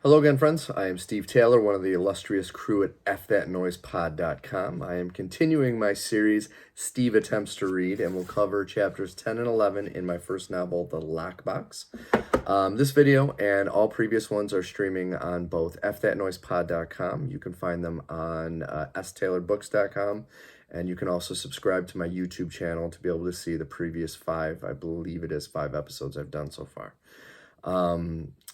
Hello again, friends. I am Steve Taylor, one of the illustrious crew at fthatnoisepod.com. I am continuing my series, Steve Attempts to Read, and will cover chapters 10 and 11 in my first novel, The Lockbox. This video and all previous ones are streaming on both fthatnoisepod.com. You can find them on staylorbooks.com, and you can also subscribe to my YouTube channel to be able to see the previous five episodes I've done so far.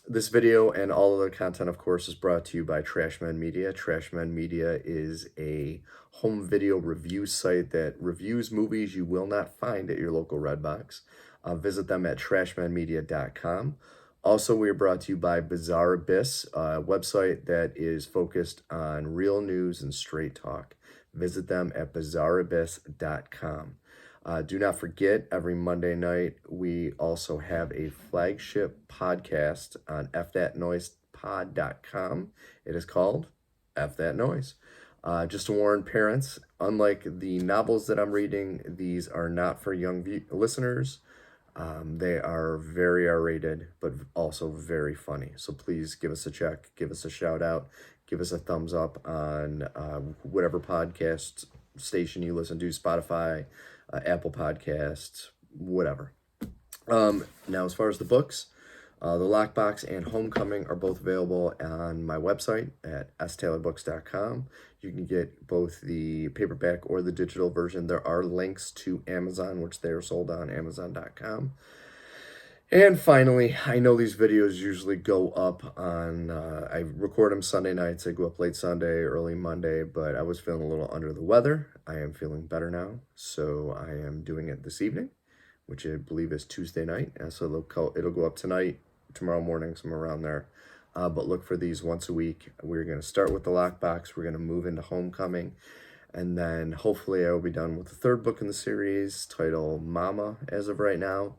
This video and all of the content, of course, is brought to you by Trashman Media. Trashman Media is a home video review site that reviews movies you will not find at your local Redbox. Visit them at trashmanmedia.com. Also, we are brought to you by Bizarre Abyss, a website that is focused on real news and straight talk. Visit them at bizarreabyss.com. Do not forget, every Monday night, we also have a flagship podcast on fthatnoisepod.com. It is called F That Noise. Just to warn parents, unlike the novels that I'm reading, these are not for young listeners. They are very R-rated, but also very funny. So please give us a check, give us a shout out, give us a thumbs up on whatever podcast station you listen to, Spotify, Apple Podcasts, whatever. Now, as far as the books, The Lockbox and Homecoming are both available on my website at staylorbooks.com. You can get both the paperback or the digital version. There are links to Amazon, which they are sold on Amazon.com. And finally, I know these videos usually go up on, I record them Sunday nights. They go up late Sunday, early Monday, but I was feeling a little under the weather. I am feeling better now, so I am doing it this evening, which I believe is Tuesday night. So it'll go up tonight, tomorrow morning, somewhere around there. But look for these once a week. We're going to start with The Lockbox. We're going to move into Homecoming. And then hopefully I will be done with the third book in the series, titled Mama, as of right now.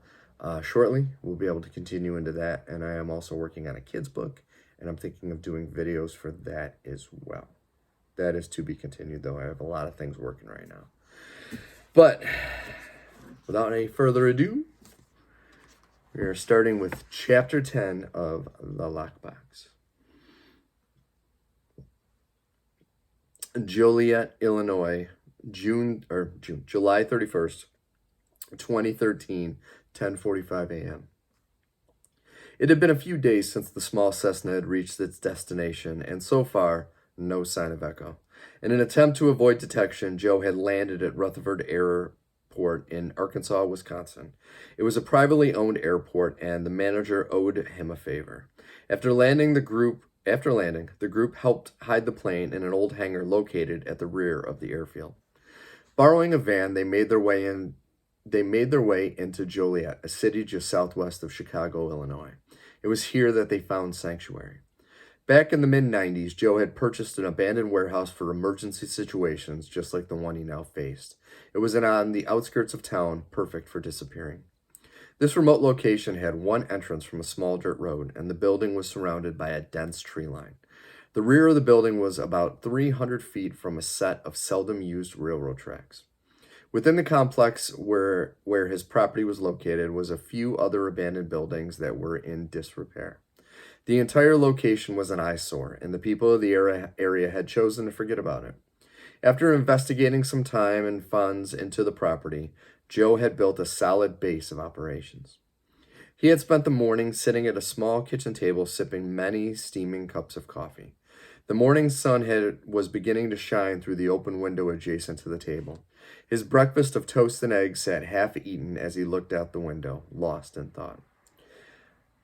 Shortly, we'll be able to continue into that, and I am also working on a kid's book, and I'm thinking of doing videos for that as well. That is to be continued, though. I have a lot of things working right now. But without any further ado, we are starting with Chapter 10 of The Lockbox. Joliet, Illinois, July 31st, 2013, 10:45 a.m. It had been a few days since the small Cessna had reached its destination, and so far, no sign of echo. In an attempt to avoid detection, Joe had landed at Rutherford Airport in Arkansas, Wisconsin. It was a privately owned airport, and the manager owed him a favor. After landing, the group helped hide the plane in an old hangar located at the rear of the airfield. Borrowing a van, they made their way into Joliet, a city just southwest of Chicago, Illinois. It was here that they found sanctuary. Back in the mid-90s, Joe had purchased an abandoned warehouse for emergency situations, just like the one he now faced. It was on the outskirts of town, perfect for disappearing. This remote location had one entrance from a small dirt road, and the building was surrounded by a dense tree line. The rear of the building was about 300 feet from a set of seldom-used railroad tracks. Within the complex where his property was located was a few other abandoned buildings that were in disrepair. The entire location was an eyesore, and the people of the area had chosen to forget about it. After investigating some time and funds into the property, Joe had built a solid base of operations. He had spent the morning sitting at a small kitchen table sipping many steaming cups of coffee. The morning sun was beginning to shine through the open window adjacent to the table. His breakfast of toast and eggs sat half-eaten as he looked out the window, lost in thought.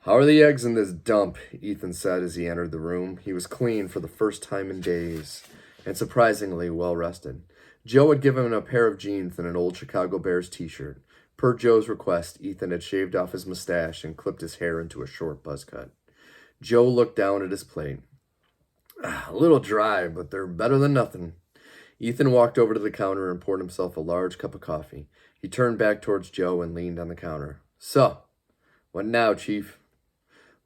"How are the eggs in this dump?" Ethan said as he entered the room. He was clean for the first time in days, and surprisingly well-rested. Joe had given him a pair of jeans and an old Chicago Bears t-shirt. Per Joe's request, Ethan had shaved off his mustache and clipped his hair into a short buzz cut. Joe looked down at his plate. "A little dry, but they're better than nothing." Ethan walked over to the counter and poured himself a large cup of coffee. He turned back towards Joe and leaned on the counter. "So, what now, Chief?"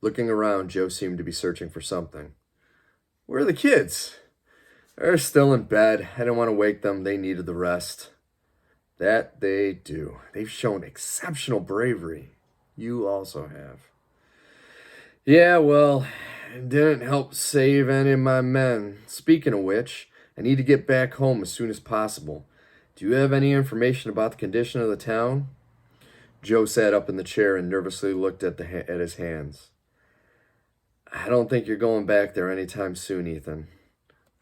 Looking around, Joe seemed to be searching for something. "Where are the kids?" "They're still in bed. I didn't want to wake them. They needed the rest." "That they do. They've shown exceptional bravery. You also have." "Yeah, well, It didn't help save any of my men. Speaking of which, I need to get back home as soon as possible. Do you have any information about the condition of the town? Joe sat up in the chair and nervously looked at his hands. I don't think you're going back there anytime soon, Ethan.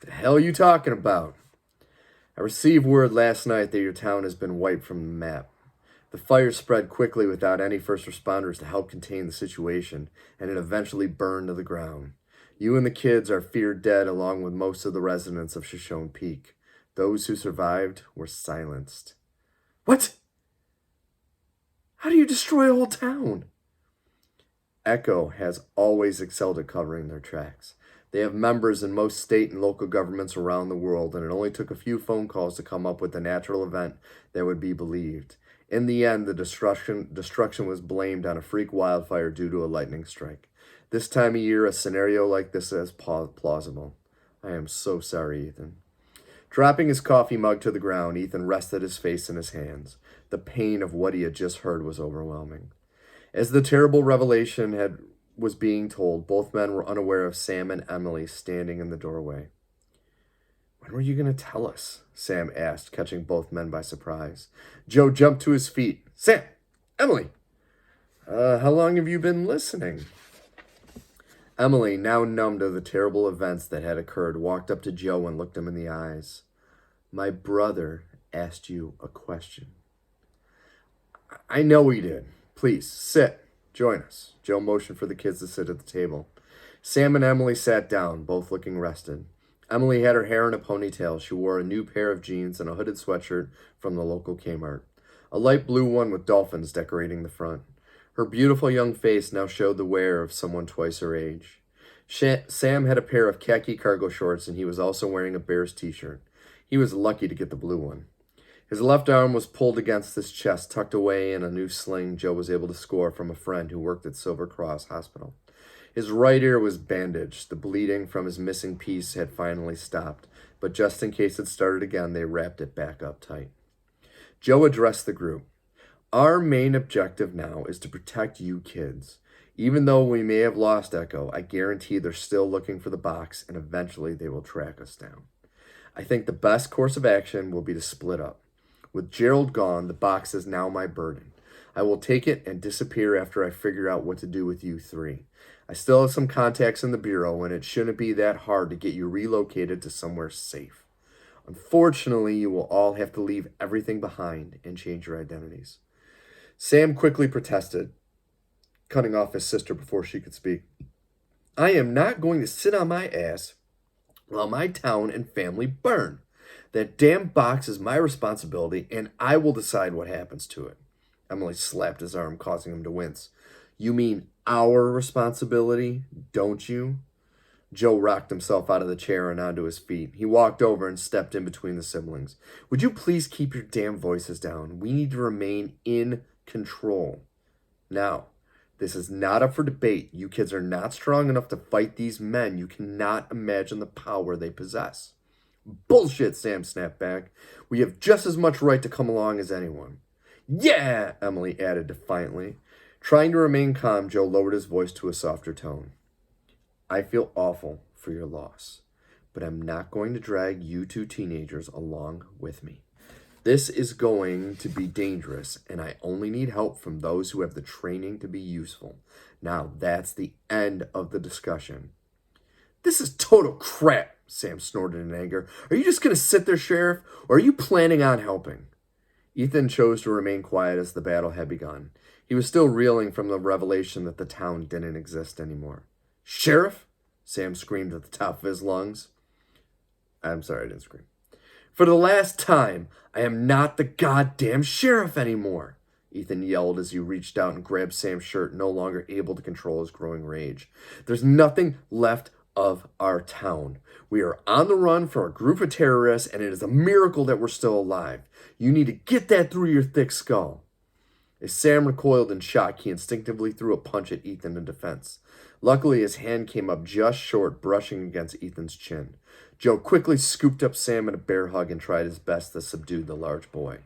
The hell are you talking about? I received word last night that your town has been wiped from the map. The fire spread quickly without any first responders to help contain the situation, and it eventually burned to the ground. You and the kids are feared dead along with most of the residents of Shoshone Peak. Those who survived were silenced. What? How do you destroy a whole town? Echo has always excelled at covering their tracks. They have members in most state and local governments around the world, and it only took a few phone calls to come up with a natural event that would be believed. In the end, the destruction was blamed on a freak wildfire due to a lightning strike. This time of year, a scenario like this is plausible. I am so sorry, Ethan. Dropping his coffee mug to the ground, Ethan rested his face in his hands. The pain of what he had just heard was overwhelming. As the terrible revelation was being told, both men were unaware of Sam and Emily standing in the doorway. When were you going to tell us? Sam asked, catching both men by surprise. Joe jumped to his feet. Sam! Emily! How long have you been listening? Emily, now numb to the terrible events that had occurred, walked up to Joe and looked him in the eyes. My brother asked you a question. I know he did. Please, sit. Join us. Joe motioned for the kids to sit at the table. Sam and Emily sat down, both looking rested. Emily had her hair in a ponytail. She wore a new pair of jeans and a hooded sweatshirt from the local Kmart, a light blue one with dolphins decorating the front. Her beautiful young face now showed the wear of someone twice her age. Sam had a pair of khaki cargo shorts, and he was also wearing a Bears t-shirt. He was lucky to get the blue one. His left arm was pulled against his chest, tucked away in a new sling Joe was able to score from a friend who worked at Silver Cross Hospital. His right ear was bandaged. The bleeding from his missing piece had finally stopped, but just in case it started again, they wrapped it back up tight. Joe addressed the group. Our main objective now is to protect you kids. Even though we may have lost Echo, I guarantee they're still looking for the box, and eventually they will track us down. I think the best course of action will be to split up. With Gerald gone, the box is now my burden. I will take it and disappear after I figure out what to do with you three. I still have some contacts in the Bureau, and it shouldn't be that hard to get you relocated to somewhere safe. Unfortunately, you will all have to leave everything behind and change your identities. Sam quickly protested, cutting off his sister before she could speak. I am not going to sit on my ass while my town and family burn. That damn box is my responsibility, and I will decide what happens to it. Emily slapped his arm, causing him to wince. You mean our responsibility, don't you? Joe rocked himself out of the chair and onto his feet. He walked over and stepped in between the siblings. Would you please keep your damn voices down? We need to remain in control. Now, this is not up for debate. You kids are not strong enough to fight these men. You cannot imagine the power they possess. Bullshit, Sam snapped back. We have just as much right to come along as anyone. Yeah, Emily added defiantly. Trying to remain calm, Joe lowered his voice to a softer tone. I feel awful for your loss, but I'm not going to drag you two teenagers along with me. This is going to be dangerous, and I only need help from those who have the training to be useful. Now, that's the end of the discussion. This is total crap, Sam snorted in anger. Are you just going to sit there, Sheriff, or are you planning on helping? Ethan chose to remain quiet as the battle had begun. He was still reeling from the revelation that the town didn't exist anymore. Sheriff? Sam screamed at the top of his lungs. I'm sorry, I didn't scream. For the last time, I am not the goddamn sheriff anymore, Ethan yelled as he reached out and grabbed Sam's shirt, no longer able to control his growing rage. There's nothing left of our town. We are on the run from a group of terrorists, and it is a miracle that we're still alive. You need to get that through your thick skull. As Sam recoiled in shock, he instinctively threw a punch at Ethan in defense. Luckily, his hand came up just short, brushing against Ethan's chin. Joe quickly scooped up Sam in a bear hug and tried his best to subdue the large boy.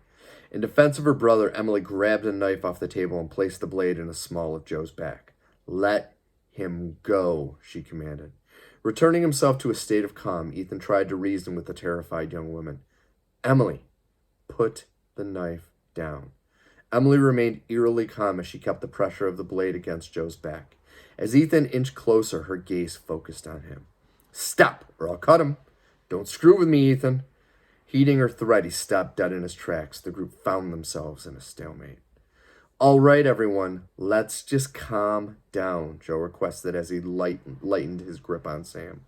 In defense of her brother, Emily grabbed a knife off the table and placed the blade in the small of Joe's back. Let him go," she commanded. Returning himself to a state of calm, Ethan tried to reason with the terrified young woman. "Emily, put the knife down." Emily remained eerily calm as she kept the pressure of the blade against Joe's back. As Ethan inched closer, her gaze focused on him. "Stop, or I'll cut him. Don't screw with me, Ethan." Heeding her threat, he stopped dead in his tracks. The group found themselves in a stalemate. "All right, everyone, let's just calm down," Joe requested as he lightened his grip on Sam.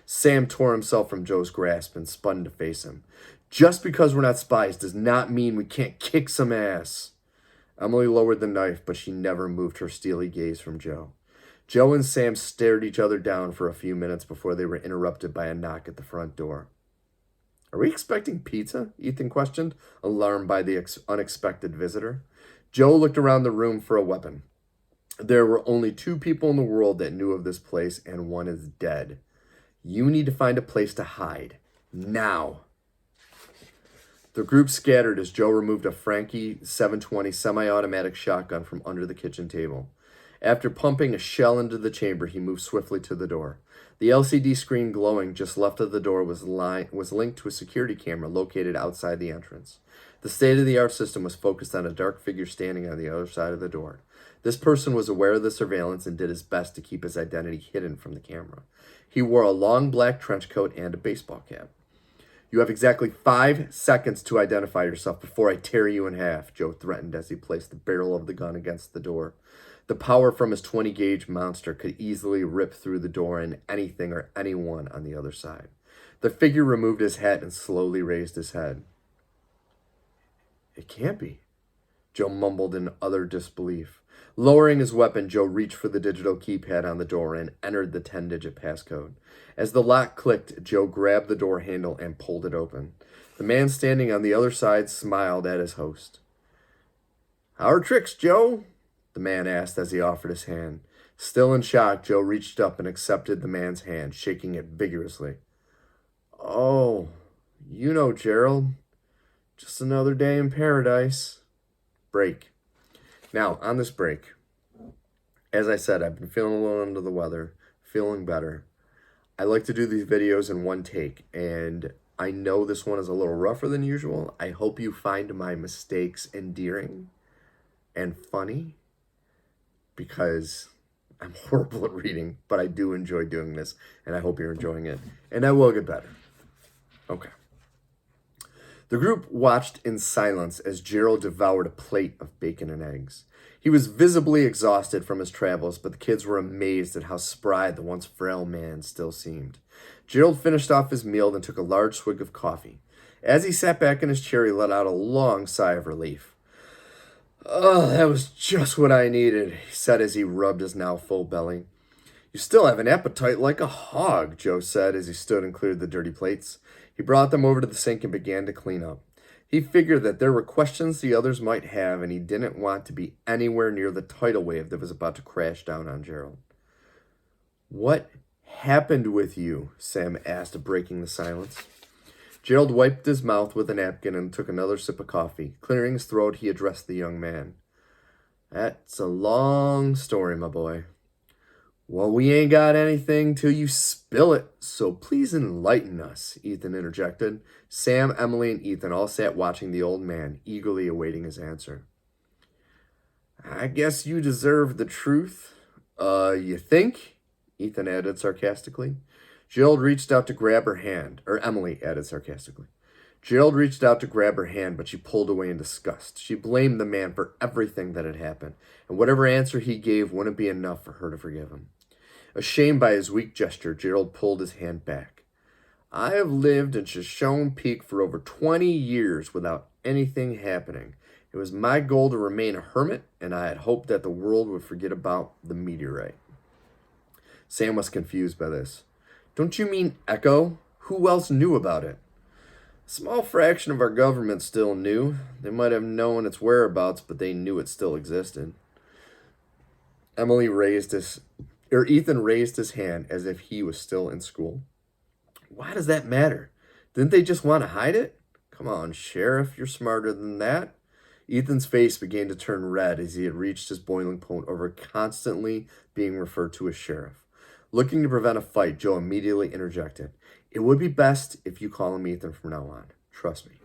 Sam tore himself from Joe's grasp and spun to face him. "Just because we're not spies does not mean we can't kick some ass." Emily lowered the knife, but she never moved her steely gaze from Joe. Joe and Sam stared each other down for a few minutes before they were interrupted by a knock at the front door. "Are we expecting pizza?" Ethan questioned, alarmed by the unexpected visitor. Joe looked around the room for a weapon. There were only 2 people in the world that knew of this place, and one is dead. You need to find a place to hide. Now. The group scattered as Joe removed a Frankie 720 semi-automatic shotgun from under the kitchen table. After pumping a shell into the chamber, he moved swiftly to the door. The LCD screen glowing just left of the door was linked to a security camera located outside the entrance. The state-of-the-art system was focused on a dark figure standing on the other side of the door. This person was aware of the surveillance and did his best to keep his identity hidden from the camera. He wore a long black trench coat and a baseball cap. "You have exactly 5 seconds to identify yourself before I tear you in half," Joe threatened as he placed the barrel of the gun against the door. The power from his 20-gauge monster could easily rip through the door and anything or anyone on the other side. The figure removed his hat and slowly raised his head. "It can't be," Joe mumbled in utter disbelief. Lowering his weapon, Joe reached for the digital keypad on the door and entered the 10-digit passcode. As the lock clicked, Joe grabbed the door handle and pulled it open. The man standing on the other side smiled at his host. "How are tricks, Joe?" the man asked as he offered his hand. Still in shock, Joe reached up and accepted the man's hand, shaking it vigorously. "Oh, you know Gerald. Just another day in paradise." Break. Now, on this break, as I said, I've been feeling a little under the weather, feeling better. I like to do these videos in one take, and I know this one is a little rougher than usual. I hope you find my mistakes endearing and funny, because I'm horrible at reading, but I do enjoy doing this, and I hope you're enjoying it. And I will get better. Okay. The group watched in silence as Gerald devoured a plate of bacon and eggs. He was visibly exhausted from his travels, but the kids were amazed at how spry the once frail man still seemed. Gerald finished off his meal and took a large swig of coffee. As he sat back in his chair, he let out a long sigh of relief. "Oh, that was just what I needed," he said as he rubbed his now full belly. "You still have an appetite like a hog," Joe said as he stood and cleared the dirty plates. He brought them over to the sink and began to clean up. He figured that there were questions the others might have, and he didn't want to be anywhere near the tidal wave that was about to crash down on Gerald. "What happened with you?" Sam asked, breaking the silence. Gerald wiped his mouth with a napkin and took another sip of coffee. Clearing his throat, he addressed the young man. "That's a long story, my boy." "Well, we ain't got anything till you spill it, so please enlighten us," Ethan interjected. Sam, Emily, and Ethan all sat watching the old man, eagerly awaiting his answer. "I guess you deserve the truth. You think?" Ethan added sarcastically. Gerald reached out to grab her hand, or Emily added sarcastically. Gerald reached out to grab her hand, but she pulled away in disgust. She blamed the man for everything that had happened, and whatever answer he gave wouldn't be enough for her to forgive him. Ashamed by his weak gesture, Gerald pulled his hand back. "I have lived in Shoshone Peak for over 20 years without anything happening. It was my goal to remain a hermit, and I had hoped that the world would forget about the meteorite." Sam was confused by this. "Don't you mean Echo? Who else knew about it?" "A small fraction of our government still knew. They might have known its whereabouts, but they knew it still existed." Ethan raised his hand as if he was still in school. "Why does that matter? Didn't they just want to hide it? Come on, Sheriff, you're smarter than that. Ethan's face began to turn red as he had reached his boiling point over constantly being referred to as sheriff. Looking to prevent a fight, Joe immediately interjected, "It would be best if you call him Ethan from now on. Trust me."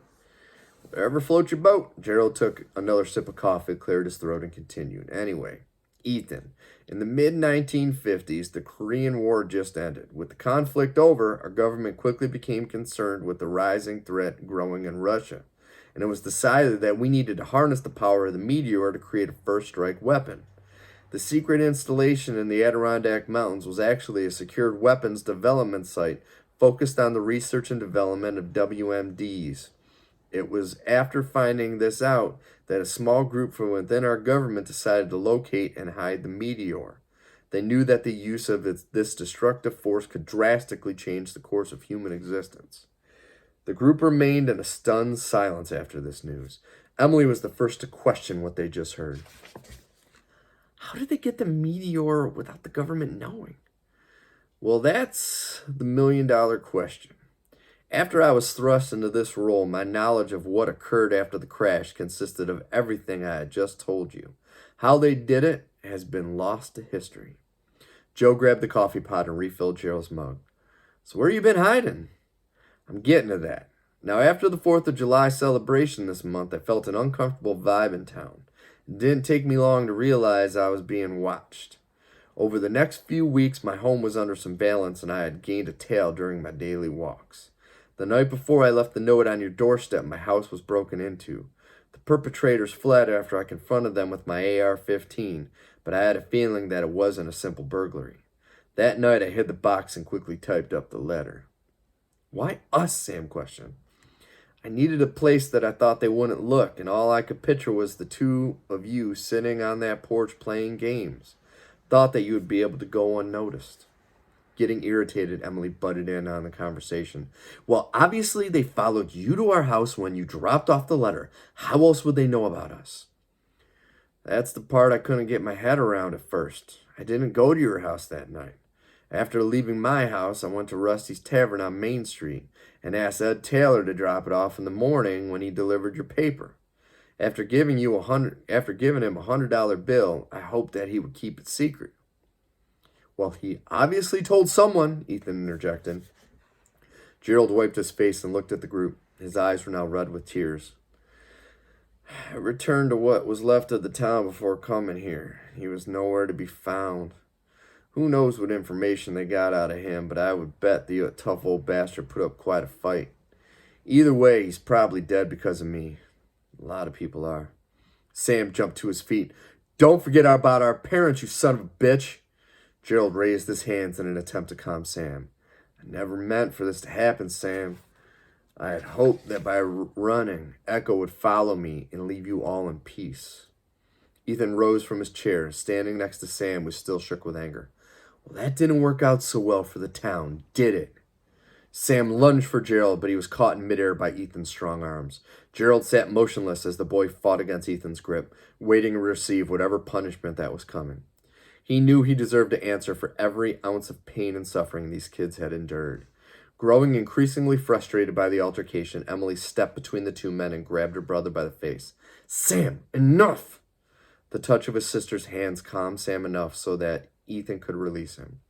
"Whatever floats your boat." Gerald took another sip of coffee, cleared his throat, and continued. "Anyway, Ethan, in the mid-1950s, the Korean War just ended. With the conflict over, our government quickly became concerned with the rising threat growing in Russia, and it was decided that we needed to harness the power of the Meteor to create a first-strike weapon. The secret installation in the Adirondack Mountains was actually a secured weapons development site focused on the research and development of WMDs. It was after finding this out that a small group from within our government decided to locate and hide the Meteor. They knew that the use of this destructive force could drastically change the course of human existence." The group remained in a stunned silence after this news. Emily was the first to question what they just heard. "How did they get the Meteor without the government knowing?" "Well, that's the million-dollar question. After I was thrust into this role, my knowledge of what occurred after the crash consisted of everything I had just told you. How they did it has been lost to history." Joe grabbed the coffee pot and refilled Gerald's mug. "So where you been hiding?" "I'm getting to that. Now, after the 4th of July celebration this month, I felt an uncomfortable vibe in town. It didn't take me long to realize I was being watched. Over the next few weeks, my home was under surveillance and I had gained a tail during my daily walks. The night before I left the note on your doorstep, my house was broken into. The perpetrators fled after I confronted them with my AR-15, but I had a feeling that it wasn't a simple burglary. That night I hid the box and quickly typed up the letter." "Why us?" Sam questioned. "I needed a place that I thought they wouldn't look, and all I could picture was the two of you sitting on that porch playing games. Thought that you would be able to go unnoticed." Getting irritated, Emily butted in on the conversation. "Well, obviously they followed you to our house when you dropped off the letter. How else would they know about us?" "That's the part I couldn't get my head around at first. I didn't go to your house that night. After leaving my house, I went to Rusty's Tavern on Main Street and asked Ed Taylor to drop it off in the morning when he delivered your paper. After giving him $100 bill, I hoped that he would keep it secret." "Well, he obviously told someone," Ethan interjected. Gerald wiped his face and looked at the group. His eyes were now red with tears. "I returned to what was left of the town before coming here. He was nowhere to be found. Who knows what information they got out of him, but I would bet the tough old bastard put up quite a fight. Either way, he's probably dead because of me. A lot of people are." Sam jumped to his feet. "Don't forget about our parents, you son of a bitch." Gerald raised his hands in an attempt to calm Sam. "I never meant for this to happen, Sam. I had hoped that by running, Echo would follow me and leave you all in peace." Ethan rose from his chair. Standing next to Sam was still shook with anger. "Well, that didn't work out so well for the town, did it?" Sam lunged for Gerald, but he was caught in midair by Ethan's strong arms. Gerald sat motionless as the boy fought against Ethan's grip, waiting to receive whatever punishment that was coming. He knew he deserved to answer for every ounce of pain and suffering these kids had endured. Growing increasingly frustrated by the altercation, Emily stepped between the two men and grabbed her brother by the face. "Sam, enough!" The touch of his sister's hands calmed Sam enough so that Ethan could release him.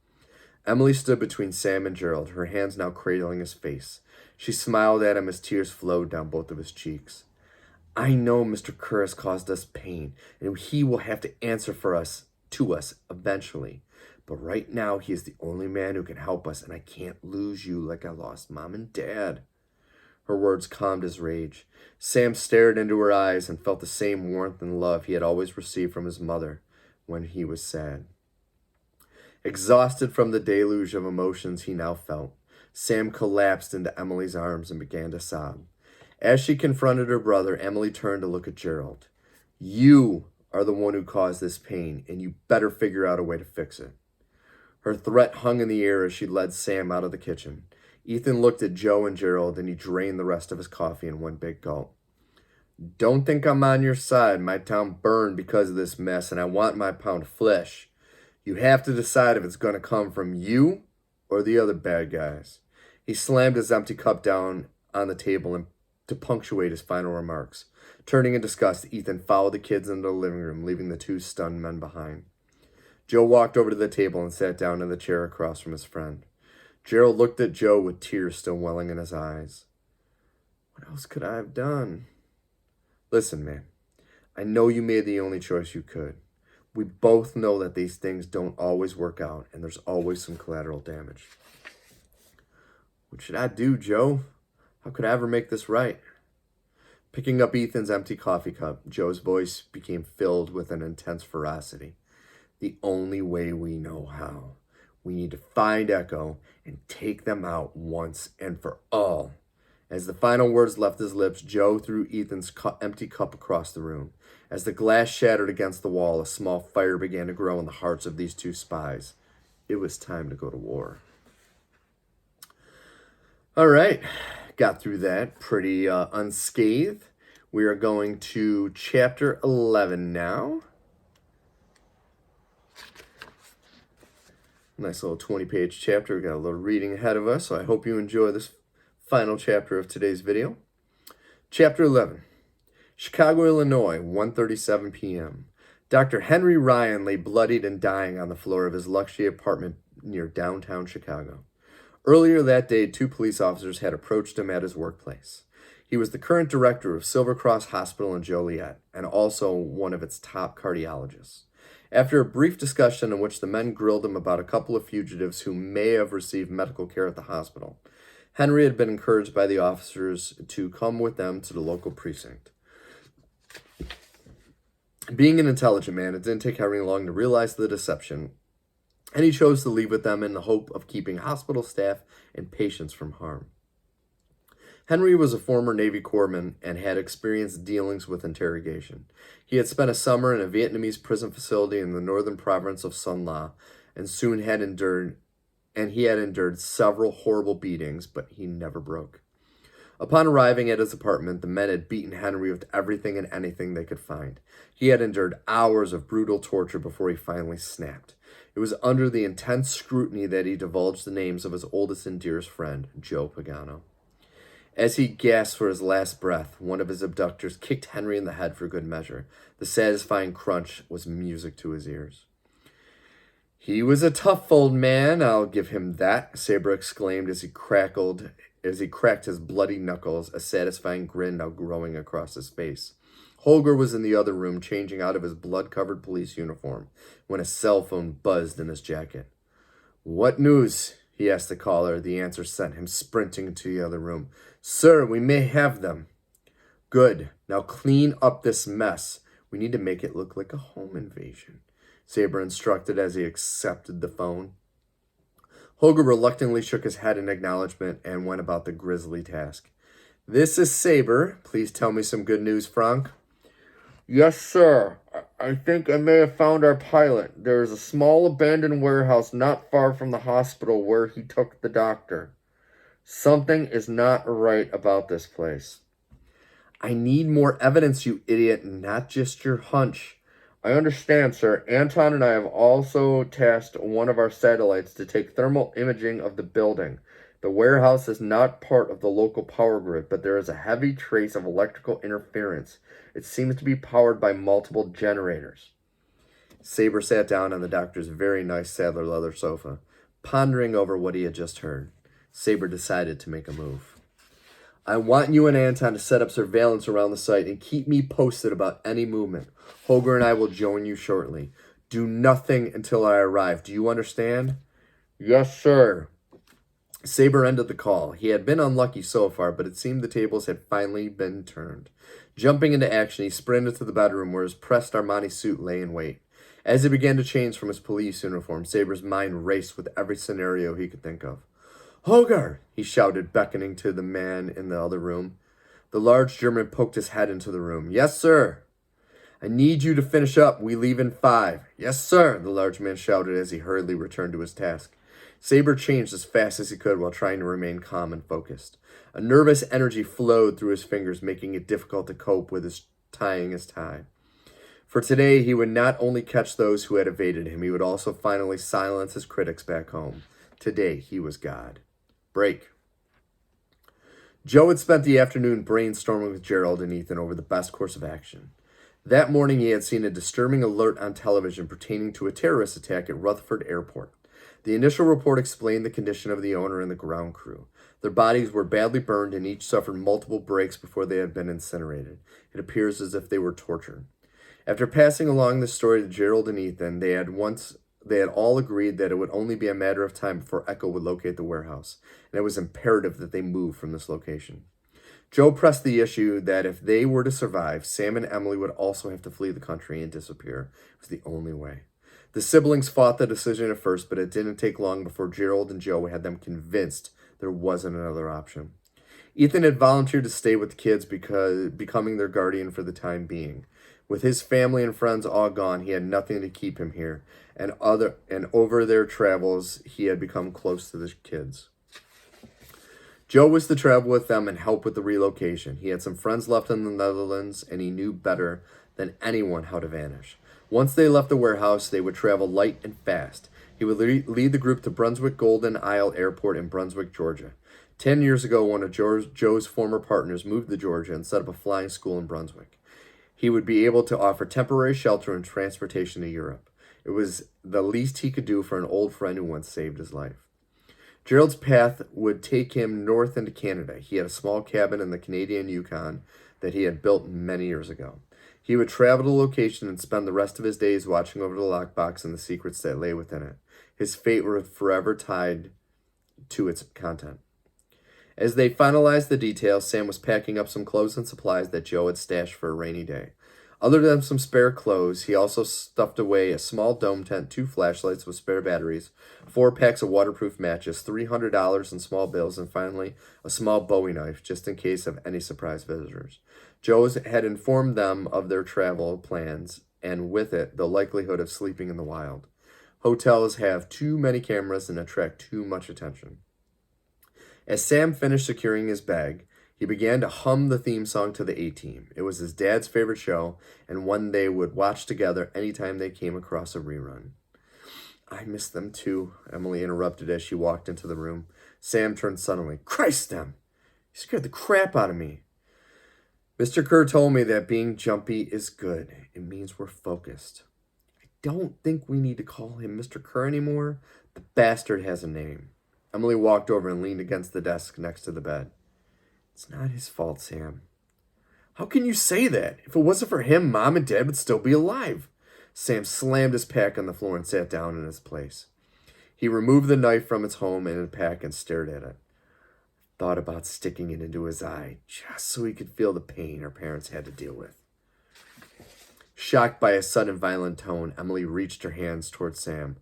Emily stood between Sam and Gerald, her hands now cradling his face. She smiled at him as tears flowed down both of his cheeks. "I know Mr. Kerr has caused us pain, and he will have to answer to us eventually. But right now, he is the only man who can help us, and I can't lose you like I lost Mom and Dad." Her words calmed his rage. Sam stared into her eyes and felt the same warmth and love he had always received from his mother when he was sad. Exhausted from the deluge of emotions he now felt, Sam collapsed into Emily's arms and began to sob. As she confronted her brother, Emily turned to look at Gerald. "You are the one who caused this pain, and you better figure out a way to fix it." Her threat hung in the air as she led Sam out of the kitchen. Ethan looked at Joe and Gerald, and he drained the rest of his coffee in one big gulp. "Don't think I'm on your side. My town burned because of this mess, and I want my pound of flesh. You have to decide if it's going to come from you or the other bad guys." He slammed his empty cup down on the table and to punctuate his final remarks. Turning in disgust, Ethan followed the kids into the living room, leaving the two stunned men behind. Joe walked over to the table and sat down in the chair across from his friend. Gerald looked at Joe with tears still welling in his eyes. What else could I have done? Listen, man, I know you made the only choice you could. We both know that these things don't always work out, and there's always some collateral damage. What should I do, Joe? How could I ever make this right? Picking up Ethan's empty coffee cup, Joe's voice became filled with an intense ferocity. The only way we know how. We need to find Echo and take them out once and for all. As the final words left his lips, Joe threw Ethan's empty cup across the room. As the glass shattered against the wall, a small fire began to grow in the hearts of these two spies. It was time to go to war. All right, got through that pretty unscathed. We are going to chapter 11 now. Nice little 20-page chapter. We got a little reading ahead of us, so I hope you enjoy this final chapter of today's video. Chapter 11. Chicago, Illinois, 1:37 p.m. Dr. Henry Ryan lay bloodied and dying on the floor of his luxury apartment near downtown Chicago. Earlier that day, two police officers had approached him at his workplace. He was the current director of Silver Cross Hospital in Joliet, and also one of its top cardiologists. After a brief discussion in which the men grilled him about a couple of fugitives who may have received medical care at the hospital, Henry had been encouraged by the officers to come with them to the local precinct. Being an intelligent man, it didn't take Henry long to realize the deception, and he chose to leave with them in the hope of keeping hospital staff and patients from harm. Henry was a former Navy corpsman and had experienced dealings with interrogation. He had spent a summer in a Vietnamese prison facility in the northern province of Son La, and he had endured several horrible beatings, but he never broke. Upon arriving at his apartment, the men had beaten Henry with everything and anything they could find. He had endured hours of brutal torture before he finally snapped. It was under the intense scrutiny that he divulged the names of his oldest and dearest friend, Joe Pagano. As he gasped for his last breath, one of his abductors kicked Henry in the head for good measure. The satisfying crunch was music to his ears. "He was a tough old man, I'll give him that," Saber exclaimed as he cracked his bloody knuckles, a satisfying grin now growing across his face. Holger was in the other room, changing out of his blood-covered police uniform, when a cell phone buzzed in his jacket. "What news?" he asked the caller. The answer sent him sprinting into the other room. "Sir, we may have them." "Good. Now clean up this mess. We need to make it look like a home invasion," Saber instructed as he accepted the phone. Holger reluctantly shook his head in acknowledgement and went about the grisly task. "This is Saber. Please tell me some good news, Frank." "Yes, sir. I think I may have found our pilot. There is a small abandoned warehouse not far from the hospital where he took the doctor. Something is not right about this place." "I need more evidence, you idiot, not just your hunch." "I understand, sir. Anton and I have also tasked one of our satellites to take thermal imaging of the building. The warehouse is not part of the local power grid, but there is a heavy trace of electrical interference. It seems to be powered by multiple generators." Saber sat down on the doctor's very nice saddler leather sofa, pondering over what he had just heard. Saber decided to make a move. "I want you and Anton to set up surveillance around the site and keep me posted about any movement. Holger and I will join you shortly. Do nothing until I arrive. Do you understand?" "Yes, sir." Saber ended the call. He had been unlucky so far, but it seemed the tables had finally been turned. Jumping into action, he sprinted to the bedroom where his pressed Armani suit lay in wait. As he began to change from his police uniform, Saber's mind raced with every scenario he could think of. "Holger!" he shouted, beckoning to the man in the other room. The large German poked his head into the room. "Yes, sir." "I need you to finish up. We leave in 5. "Yes, sir," the large man shouted as he hurriedly returned to his task. Saber changed as fast as he could while trying to remain calm and focused. A nervous energy flowed through his fingers, making it difficult to cope with his tying his tie. For today, he would not only catch those who had evaded him, he would also finally silence his critics back home. Today, he was God. Break. Joe had spent the afternoon brainstorming with Gerald and Ethan over the best course of action. That morning, he had seen a disturbing alert on television pertaining to a terrorist attack at Rutherford Airport. The initial report explained the condition of the owner and the ground crew. Their bodies were badly burned and each suffered multiple breaks before they had been incinerated. It appears as if they were tortured. After passing along the story to Gerald and Ethan, they had all agreed that it would only be a matter of time before Echo would locate the warehouse, and it was imperative that they move from this location. Joe pressed the issue that if they were to survive, Sam and Emily would also have to flee the country and disappear. It was the only way. The siblings fought the decision at first, but it didn't take long before Gerald and Joe had them convinced there wasn't another option. Ethan had volunteered to stay with the kids, becoming their guardian for the time being. With his family and friends all gone, he had nothing to keep him here, and over their travels, he had become close to the kids. Joe was to travel with them and help with the relocation. He had some friends left in the Netherlands, and he knew better than anyone how to vanish. Once they left the warehouse, they would travel light and fast. He would lead the group to Brunswick Golden Isle Airport in Brunswick, Georgia. 10 years ago, one of Joe's former partners moved to Georgia and set up a flying school in Brunswick. He would be able to offer temporary shelter and transportation to Europe. It was the least he could do for an old friend who once saved his life. Gerald's path would take him north into Canada. He had a small cabin in the Canadian Yukon that he had built many years ago. He would travel to the location and spend the rest of his days watching over the lockbox and the secrets that lay within it. His fate was forever tied to its content. As they finalized the details, Sam was packing up some clothes and supplies that Joe had stashed for a rainy day. Other than some spare clothes, he also stuffed away a small dome tent, 2 flashlights with spare batteries, 4 packs of waterproof matches, $300 in small bills, and finally a small Bowie knife, just in case of any surprise visitors. Joe had informed them of their travel plans, and with it, the likelihood of sleeping in the wild. Hotels have too many cameras and attract too much attention. As Sam finished securing his bag, he began to hum the theme song to the A-Team. It was his dad's favorite show, and one they would watch together anytime they came across a rerun. I miss them too, Emily interrupted as she walked into the room. Sam turned suddenly. Christ, them! You scared the crap out of me. Mr. Kerr told me that being jumpy is good. It means we're focused. I don't think we need to call him Mr. Kerr anymore. The bastard has a name. Emily walked over and leaned against the desk next to the bed. It's not his fault, Sam. How can you say that? If it wasn't for him, Mom and Dad would still be alive. Sam slammed his pack on the floor and sat down in his place. He removed the knife from its home in the pack and stared at it. Thought about sticking it into his eye, just so he could feel the pain her parents had to deal with. Shocked by his sudden violent tone, Emily reached her hands towards Sam.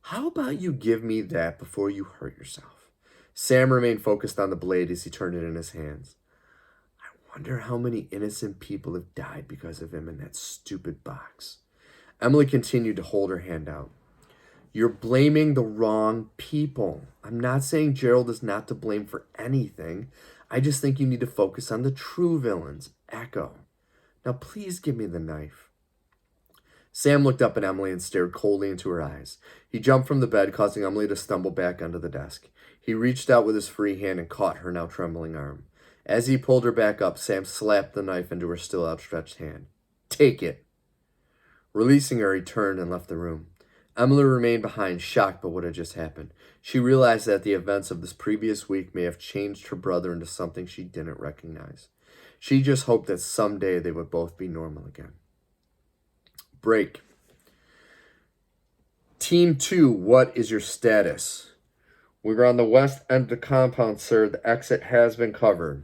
How about you give me that before you hurt yourself? Sam remained focused on the blade as he turned it in his hands. I wonder how many innocent people have died because of him in that stupid box. Emily continued to hold her hand out. You're blaming the wrong people. I'm not saying Gerald is not to blame for anything. I just think you need to focus on the true villains, Echo. Now please give me the knife. Sam looked up at Emily and stared coldly into her eyes. He jumped from the bed, causing Emily to stumble back onto the desk. He reached out with his free hand and caught her now trembling arm. As he pulled her back up, Sam slapped the knife into her still outstretched hand. Take it. Releasing her, he turned and left the room. Emily remained behind, shocked by what had just happened. She realized that the events of this previous week may have changed her brother into something she didn't recognize. She just hoped that someday they would both be normal again. Break. Team 2, what is your status? We're on the west end of the compound, sir. The exit has been covered.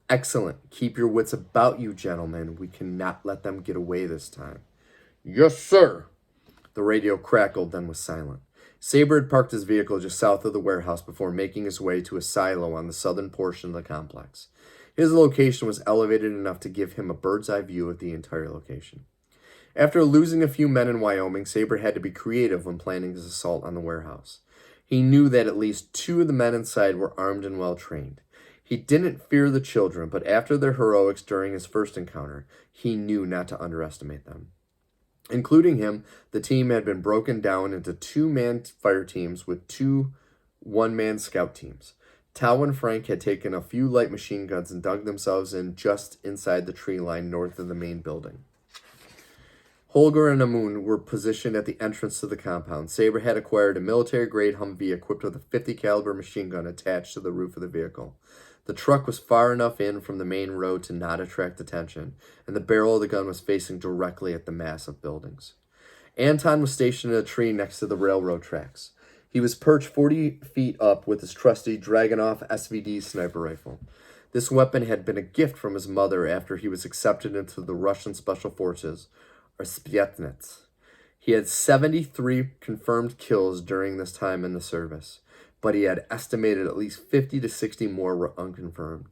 Excellent. Keep your wits about you, gentlemen. We cannot let them get away this time. Yes, sir. The radio crackled, then was silent. Saber had parked his vehicle just south of the warehouse before making his way to a silo on the southern portion of the complex. His location was elevated enough to give him a bird's-eye view of the entire location. After losing a few men in Wyoming, Saber had to be creative when planning his assault on the warehouse. He knew that at least 2 of the men inside were armed and well-trained. He didn't fear the children, but after their heroics during his first encounter, he knew not to underestimate them. Including him, the team had been broken down into 2-man fire teams with 2 one-man scout teams. Talon and Frank had taken a few light machine guns and dug themselves in just inside the tree line north of the main building. Holger and Amun were positioned at the entrance to the compound. Saber had acquired a military-grade Humvee equipped with a 50 caliber machine gun attached to the roof of the vehicle. The truck was far enough in from the main road to not attract attention, and the barrel of the gun was facing directly at the mass of buildings. Anton was stationed in a tree next to the railroad tracks. He was perched 40 feet up with his trusty Dragunov SVD sniper rifle. This weapon had been a gift from his mother after he was accepted into the Russian Special Forces, or Spetsnaz. He had 73 confirmed kills during this time in the service, but he had estimated at least 50 to 60 more were unconfirmed.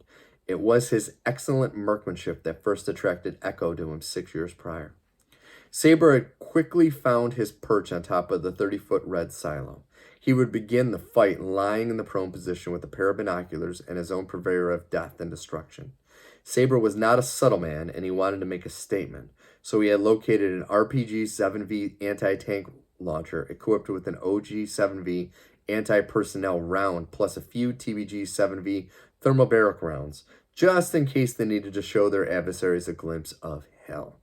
It was his excellent marksmanship that first attracted echo to him 6 years prior. Saber had quickly found his perch on top of the 30-foot red silo. He would begin the fight lying in the prone position with a pair of binoculars and his own purveyor of death and destruction. Saber was not a subtle man, and he wanted to make a statement, so he had located an RPG-7V anti-tank launcher equipped with an OG-7V anti-personnel round plus a few TBG-7V thermobaric rounds, just in case they needed to show their adversaries a glimpse of hell.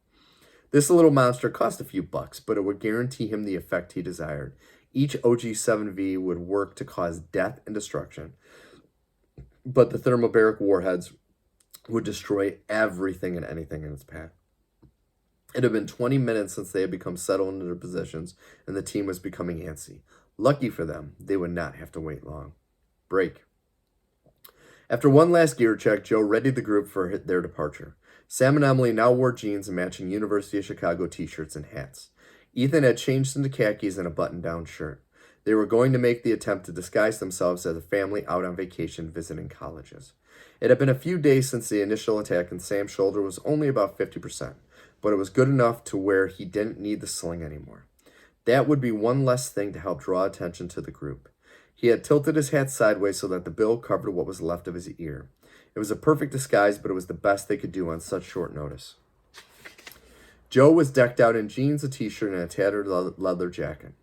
This little monster cost a few bucks, but it would guarantee him the effect he desired. Each OG-7V would work to cause death and destruction, but the thermobaric warheads would destroy everything and anything in its path. It had been 20 minutes since they had become settled into their positions, and the team was becoming antsy. Lucky for them, they would not have to wait long. Break. After one last gear check, Joe readied the group for their departure. Sam and Emily now wore jeans and matching University of Chicago t-shirts and hats. Ethan had changed into khakis and a button-down shirt. They were going to make the attempt to disguise themselves as a family out on vacation visiting colleges. It had been a few days since the initial attack, and Sam's shoulder was only about 50%, but it was good enough to where he didn't need the sling anymore. That would be one less thing to help draw attention to the group. He had tilted his hat sideways so that the bill covered what was left of his ear. It was a perfect disguise, but it was the best they could do on such short notice. Joe was decked out in jeans, a t-shirt, and a tattered leather jacket.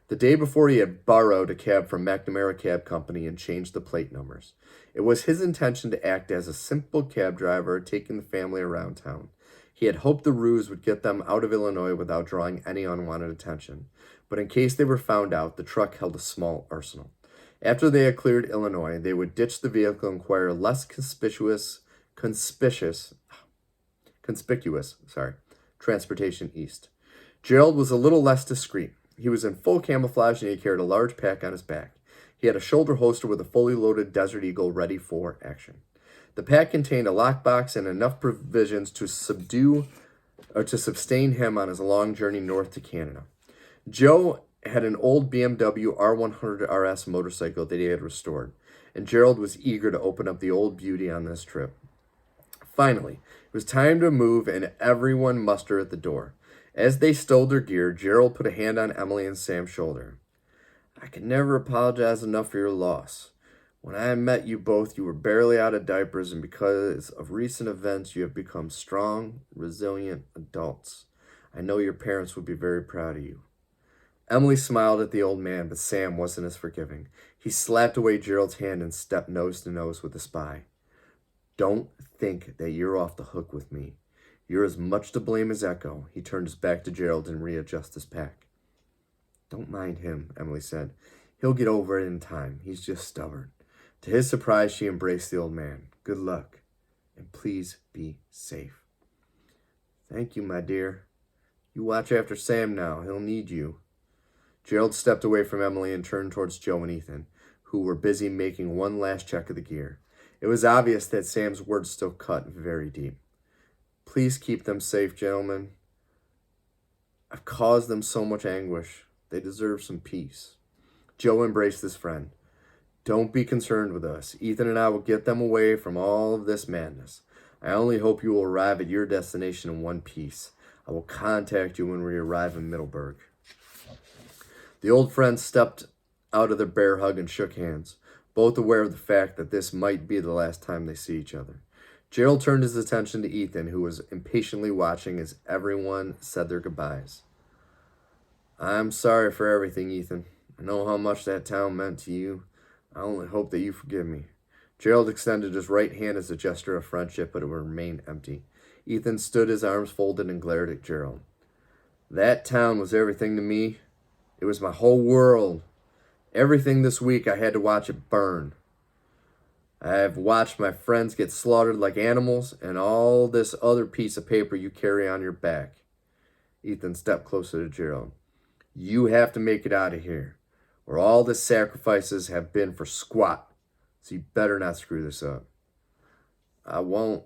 The day before, he had borrowed a cab from McNamara Cab Company and changed the plate numbers. It was his intention to act as a simple cab driver, taking the family around town. He had hoped the ruse would get them out of Illinois without drawing any unwanted attention. But in case they were found out, the truck held a small arsenal. After they had cleared Illinois, they would ditch the vehicle and acquire less conspicuous transportation east. Gerald was a little less discreet. He was in full camouflage and he carried a large pack on his back. He had a shoulder holster with a fully loaded Desert Eagle ready for action. The pack contained a lockbox and enough provisions to sustain him on his long journey north to Canada. Joe had an old BMW R100 RS motorcycle that he had restored, and Gerald was eager to open up the old beauty on this trip. Finally, it was time to move, and everyone mustered at the door. As they stowed their gear, Gerald put a hand on Emily and Sam's shoulder. I can never apologize enough for your loss. When I met you both, you were barely out of diapers, and because of recent events, you have become strong, resilient adults. I know your parents would be very proud of you. Emily smiled at the old man, but Sam wasn't as forgiving. He slapped away Gerald's hand and stepped nose to nose with the spy. Don't think that you're off the hook with me. You're as much to blame as Echo. He turned his back to Gerald and readjusted his pack. Don't mind him, Emily said. He'll get over it in time. He's just stubborn. To his surprise, she embraced the old man. Good luck, and please be safe. Thank you, my dear. You watch after Sam now. He'll need you. Gerald stepped away from Emily and turned towards Joe and Ethan, who were busy making one last check of the gear. It was obvious that Sam's words still cut very deep. Please keep them safe, gentlemen. I've caused them so much anguish. They deserve some peace. Joe embraced his friend. Don't be concerned with us. Ethan and I will get them away from all of this madness. I only hope you will arrive at your destination in one piece. I will contact you when we arrive in Middleburg. The old friends stepped out of their bear hug and shook hands, both aware of the fact that this might be the last time they see each other. Gerald turned his attention to Ethan, who was impatiently watching as everyone said their goodbyes. I'm sorry for everything, Ethan. I know how much that town meant to you. I only hope that you forgive me. Gerald extended his right hand as a gesture of friendship, but it remained empty. Ethan stood, his arms folded, and glared at Gerald. That town was everything to me. It was my whole world. Everything this week, I had to watch it burn. I have watched my friends get slaughtered like animals, and all this other piece of paper you carry on your back. Ethan stepped closer to Gerald. You have to make it out of here, or all the sacrifices have been for squat. So you better not screw this up. I won't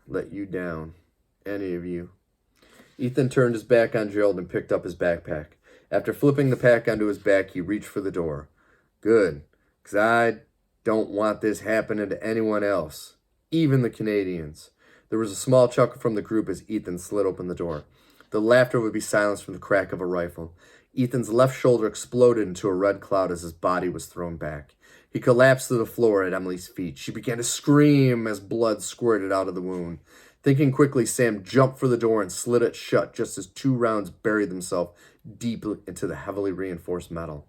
let you down, any of you. Ethan turned his back on Gerald and picked up his backpack. After flipping the pack onto his back, he reached for the door. Good, because I don't want this happening to anyone else, even the Canadians. There was a small chuckle from the group as Ethan slid open the door. The laughter would be silenced from the crack of a rifle. Ethan's left shoulder exploded into a red cloud as his body was thrown back. He collapsed to the floor at Emily's feet. She began to scream as blood squirted out of the wound. Thinking quickly, Sam jumped for the door and slid it shut just as 2 rounds buried themselves deep into the heavily reinforced metal.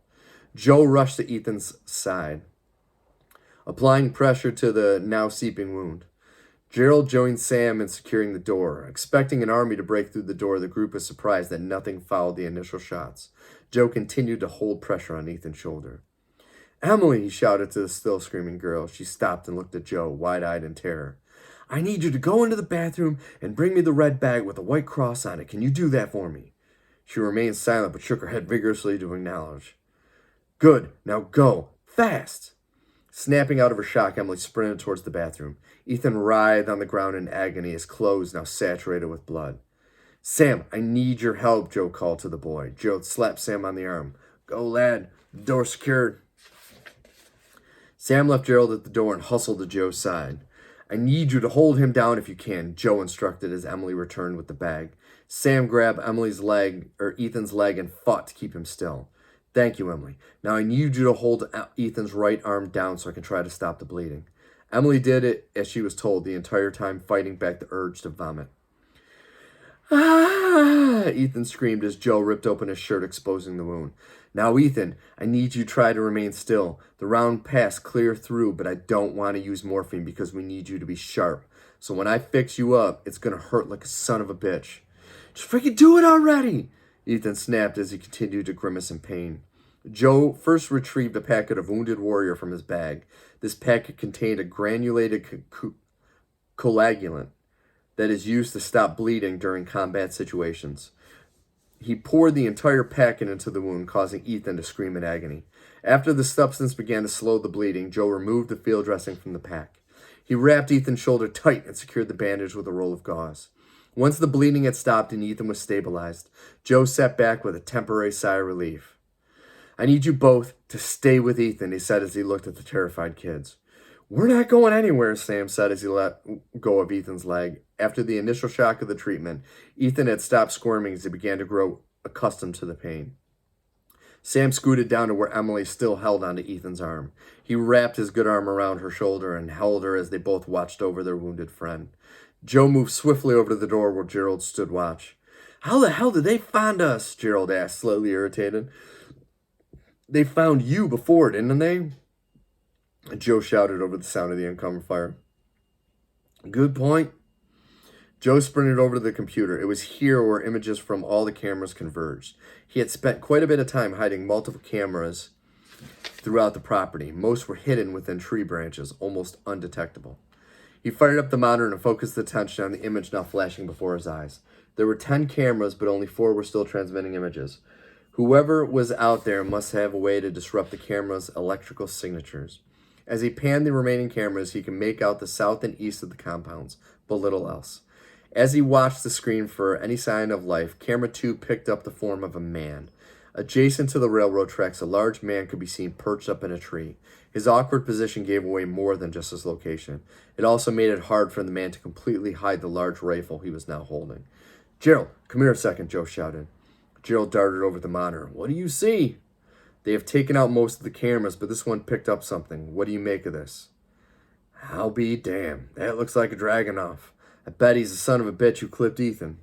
Joe rushed to Ethan's side, applying pressure to the now seeping wound. Gerald joined Sam in securing the door. Expecting an army to break through the door, the group was surprised that nothing followed the initial shots. Joe continued to hold pressure on Ethan's shoulder. Emily, he shouted to the still screaming girl. She stopped and looked at Joe, wide-eyed in terror. I need you to go into the bathroom and bring me the red bag with a white cross on it. Can you do that for me? She remained silent but shook her head vigorously to acknowledge. Good, now go, fast! Snapping out of her shock, Emily sprinted towards the bathroom. Ethan writhed on the ground in agony, his clothes now saturated with blood. Sam, I need your help, Joe called to the boy. Joe slapped Sam on the arm. Go, lad, the door's secured. Sam left Gerald at the door and hustled to Joe's side. I need you to hold him down if you can, Joe instructed as Emily returned with the bag. Sam grabbed Ethan's leg and fought to keep him still. Thank you, Emily. Now I need you to hold Ethan's right arm down so I can try to stop the bleeding. Emily did it as she was told, the entire time fighting back the urge to vomit. Ah! Ethan screamed as Joe ripped open his shirt, exposing the wound. Now, Ethan, I need you to try to remain still. The round passed clear through, but I don't want to use morphine because we need you to be sharp. So when I fix you up, it's going to hurt like a son of a bitch. Just freaking do it already! Ethan snapped as he continued to grimace in pain. Joe first retrieved a packet of Wounded Warrior from his bag. This packet contained a granulated coagulant that is used to stop bleeding during combat situations. He poured the entire packet into the wound, causing Ethan to scream in agony. After the substance began to slow the bleeding, Joe removed the field dressing from the pack. He wrapped Ethan's shoulder tight and secured the bandage with a roll of gauze. Once the bleeding had stopped and Ethan was stabilized, Joe sat back with a temporary sigh of relief. I need you both to stay with Ethan, he said as he looked at the terrified kids. We're not going anywhere, Sam said as he let go of Ethan's leg. After the initial shock of the treatment, Ethan had stopped squirming as he began to grow accustomed to the pain. Sam scooted down to where Emily still held onto Ethan's arm. He wrapped his good arm around her shoulder and held her as they both watched over their wounded friend. Joe moved swiftly over to the door where Gerald stood watch. How the hell did they find us? Gerald asked, slightly irritated. They found you before, didn't they? Joe shouted over the sound of the incoming fire. Good point. Joe sprinted over to the computer. It was here where images from all the cameras converged. He had spent quite a bit of time hiding multiple cameras throughout the property. Most were hidden within tree branches, almost undetectable. He fired up the monitor and focused attention on the image now flashing before his eyes. There were 10 cameras, but only 4 were still transmitting images. Whoever was out there must have a way to disrupt the camera's electrical signatures. As he panned the remaining cameras, he could make out the south and east of the compounds, but little else. As he watched the screen for any sign of life, camera 2 picked up the form of a man. Adjacent to the railroad tracks, a large man could be seen perched up in a tree. His awkward position gave away more than just his location. It also made it hard for the man to completely hide the large rifle he was now holding. Gerald, come here a second, Joe shouted. Gerald darted over the monitor. What do you see? They have taken out most of the cameras, but this one picked up something. What do you make of this? I'll be damned. That looks like a Dragunov. I bet he's the son of a bitch who clipped Ethan.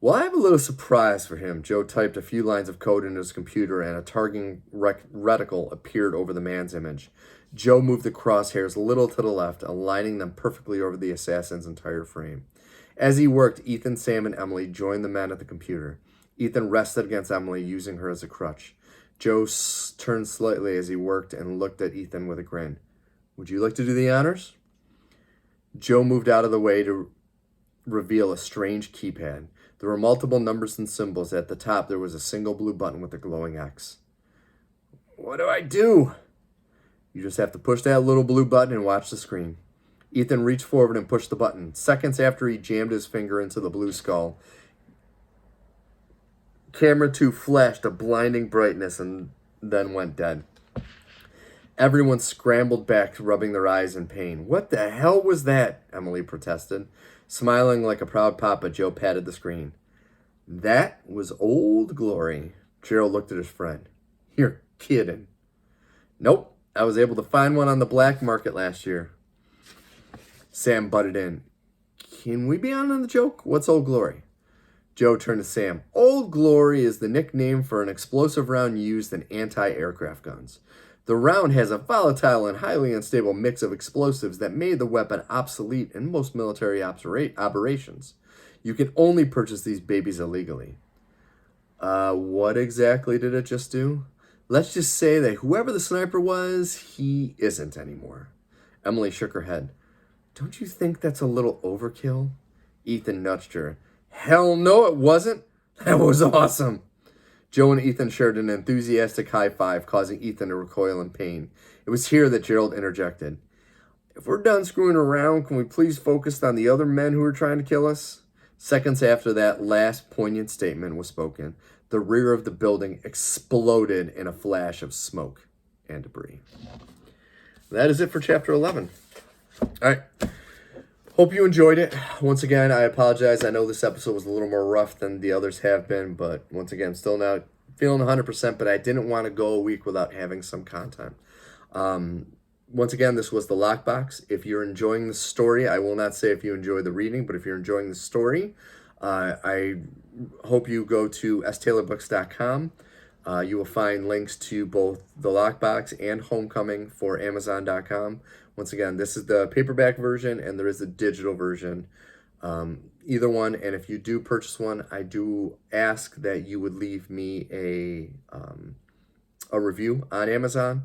Well, I have a little surprise for him. Joe typed a few lines of code into his computer, and a targeting reticle appeared over the man's image. Joe moved the crosshairs a little to the left, aligning them perfectly over the assassin's entire frame. As he worked, Ethan, Sam, and Emily joined the men at the computer. Ethan rested against Emily, using her as a crutch. Joe turned slightly as he worked and looked at Ethan with a grin. "Would you like to do the honors?" Joe moved out of the way to reveal a strange keypad. There were multiple numbers and symbols. At the top, there was a single blue button with a glowing X. "What do I do?" "You just have to push that little blue button and watch the screen." Ethan reached forward and pushed the button. Seconds after he jammed his finger into the blue skull, Camera 2 flashed a blinding brightness and then went dead. Everyone scrambled back, rubbing their eyes in pain. "What the hell was that?" Emily protested. Smiling like a proud papa, Joe patted the screen. "That was Old Glory." Gerald looked at his friend. "You're kidding." "Nope. I was able to find one on the black market last year." Sam butted in. "Can we be on the joke? What's Old Glory?" Joe turned to Sam. "Old Glory is the nickname for an explosive round used in anti-aircraft guns. The round has a volatile and highly unstable mix of explosives that made the weapon obsolete in most military operations. You can only purchase these babies illegally." What exactly did it just do?" "Let's just say that whoever the sniper was, he isn't anymore." Emily shook her head. "Don't you think that's a little overkill?" Ethan nudged her. "Hell no, it wasn't. That was awesome." Joe and Ethan shared an enthusiastic high five, causing Ethan to recoil in pain. It was here that Gerald interjected. "If we're done screwing around, can we please focus on the other men who are trying to kill us?" Seconds after that last poignant statement was spoken, the rear of the building exploded in a flash of smoke and debris. That is it for Chapter 11. All right. Hope you enjoyed it. Once again, I apologize. I know this episode was a little more rough than the others have been, but once again, still not feeling 100%, but I didn't want to go a week without having some content. Once again, this was the Lockbox. If you're enjoying the story, I will not say if you enjoy the reading, but if you're enjoying the story, I hope you go to staylorbooks.com. You will find links to both the Lockbox and Homecoming for Amazon.com. Once again, this is the paperback version, and there is a digital version. Either one, and if you do purchase one, I do ask that you would leave me a review on Amazon.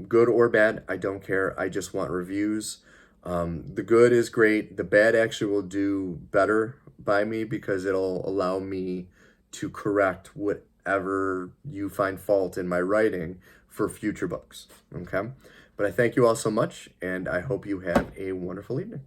Good or bad, I don't care. I just want reviews. The good is great. The bad actually will do better by me because it'll allow me to correct whatever you find fault in my writing for future books. Okay? But I thank you all so much, and I hope you have a wonderful evening.